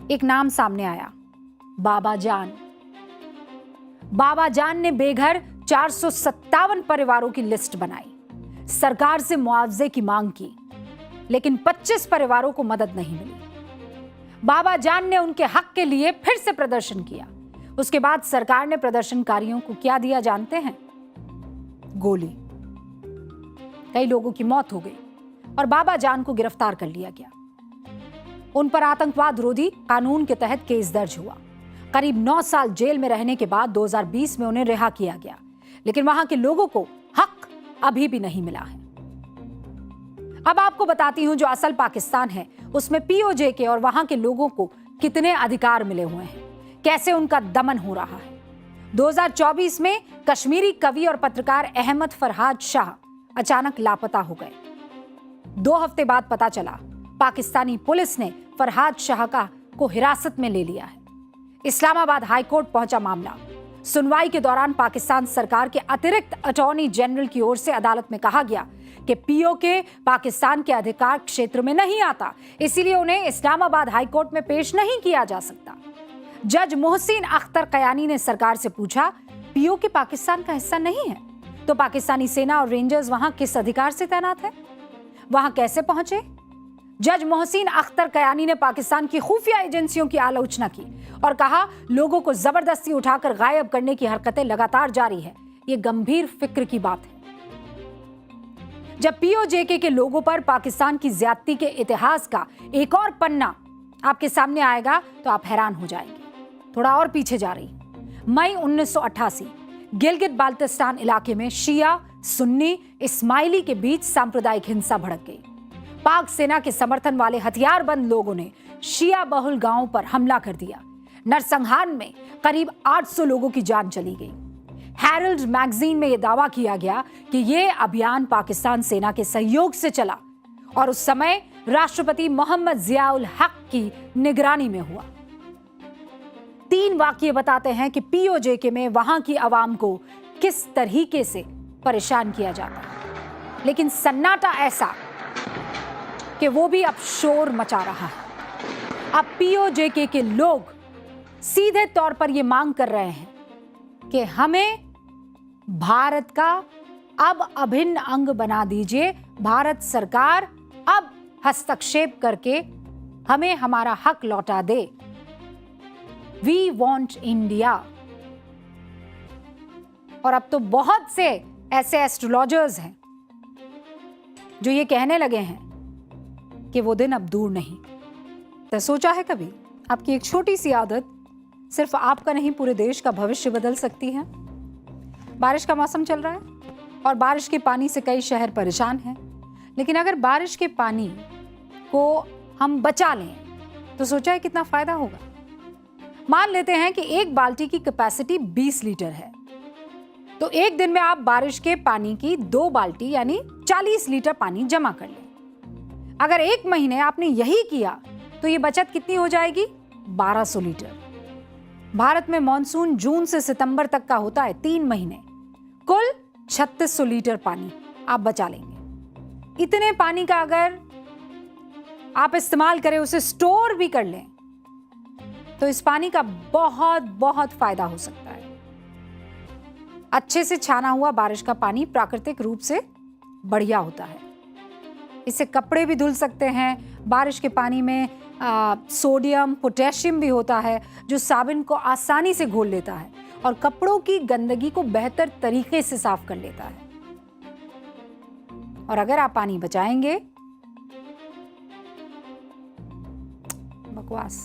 एक नाम सामने आया, बाबा जान। बाबा जान ने बेघर 457 परिवारों की लिस्ट बनाई, सरकार से मुआवजे की मांग की, लेकिन 25 परिवारों को मदद नहीं मिली। बाबा जान ने उनके हक के लिए फिर से प्रदर्शन किया। उसके बाद सरकार ने प्रदर्शनकारियों को क्या दिया जानते हैं? गोली। कई लोगों की मौत हो गई और बाबा जान को गिरफ्तार कर लिया गया। उन पर आतंकवाद रोधी कानून के तहत केस दर्ज हुआ। करीब 9 साल जेल में रहने के बाद 2020 में उन्हें रिहा किया गया, लेकिन वहां के लोगों को हक अभी भी नहीं मिला है। अब आपको बताती हूं, जो असल पाकिस्तान है उसमें पीओजे और वहां के लोगों को कितने अधिकार मिले हुए हैं, कैसे उनका दमन हो रहा है। 2024 में कश्मीरी कवि और पत्रकार अहमद फरहाद शाह अचानक लापता हो गए। 2 हफ्ते बाद पता चला पाकिस्तानी पुलिस ने फरहाद शाह को हिरासत में ले लिया है। इस्लामाबाद हाईकोर्ट पहुंचा मामला। सुनवाई के दौरान पाकिस्तान सरकार के अतिरिक्त अटॉर्नी जनरल की ओर से अदालत में कहा गया कि पीओके पाकिस्तान के अधिकार क्षेत्र में नहीं आता, इसीलिए उन्हें इस्लामाबाद हाईकोर्ट में पेश नहीं किया जा सकता। जज मोहसिन अख्तर कयानी ने सरकार से पूछा, पीओके पाकिस्तान का हिस्सा नहीं है तो पाकिस्तानी सेना और रेंजर्स वहां किस अधिकार से तैनात है, वहां कैसे पहुंचे? जज मोहसिन अख्तर कयानी ने पाकिस्तान की खुफिया एजेंसियों की आलोचना की और कहा, लोगों को जबरदस्ती उठाकर गायब करने की हरकतें लगातार जारी है। यह गंभीर फिक्र की बात है। जब पीओजेके के लोगों पर पाकिस्तान की ज्यादती के इतिहास का एक और पन्ना आपके सामने आएगा तो आप हैरान हो जाएंगे। थोड़ा और पीछे जा रही, मई 1988 गिलगित बाल्टिस्तान इलाके में शिया सुन्नी इस्माइली के बीच सांप्रदायिक हिंसा भड़क गई। पाक सेना के समर्थन वाले हथियारबंद लोगों ने शिया बहुल गांवों पर हमला कर दिया। नरसंहार में करीब 800 लोगों की जान चली गई। हेरल्ड मैगजीन में यह दावा किया गया कि यह अभियान पाकिस्तान सेना के सहयोग से चला और उस समय राष्ट्रपति मोहम्मद जियाउल हक की निगरानी में हुआ। 3 वाकये बताते हैं कि पीओजेके में वहां की आवाम को किस तरीके से परेशान किया जाता है, लेकिन सन्नाटा ऐसा कि वो भी अब शोर मचा रहा है। अब पीओजेके के लोग सीधे तौर पर ये मांग कर रहे हैं कि हमें भारत का अब अभिन्न अंग बना दीजिए। भारत सरकार अब हस्तक्षेप करके हमें हमारा हक लौटा दे। We want India. और अब तो बहुत से ऐसे एस्ट्रोलॉजर्स हैं जो ये कहने लगे हैं कि वो दिन अब दूर नहीं। तो सोचा है कभी, आपकी एक छोटी सी आदत सिर्फ आपका नहीं पूरे देश का भविष्य बदल सकती है। बारिश का मौसम चल रहा है और बारिश के पानी से कई शहर परेशान हैं, लेकिन अगर बारिश के पानी को हम बचा लें तो सोचा है कितना फायदा होगा। मान लेते हैं कि एक बाल्टी की कैपेसिटी 20 लीटर है, तो एक दिन में आप बारिश के पानी की 2 बाल्टी यानी 40 लीटर पानी जमा कर लें। अगर 1 महीने आपने यही किया तो ये बचत कितनी हो जाएगी? 1200 लीटर। भारत में मॉनसून जून से सितंबर तक का होता है, 3 महीने, कुल 3600 लीटर पानी आप बचा लेंगे। इतने पानी का अगर आप इस्तेमाल करें, उसे स्टोर भी कर लें, तो इस पानी का बहुत बहुत फायदा हो सकता है। अच्छे से छाना हुआ बारिश का पानी प्राकृतिक रूप से बढ़िया होता है। इससे कपड़े भी धुल सकते हैं। बारिश के पानी में सोडियम पोटेशियम भी होता है जो साबुन को आसानी से घोल लेता है और कपड़ों की गंदगी को बेहतर तरीके से साफ कर लेता है। और अगर आप पानी बचाएंगे, बकवास।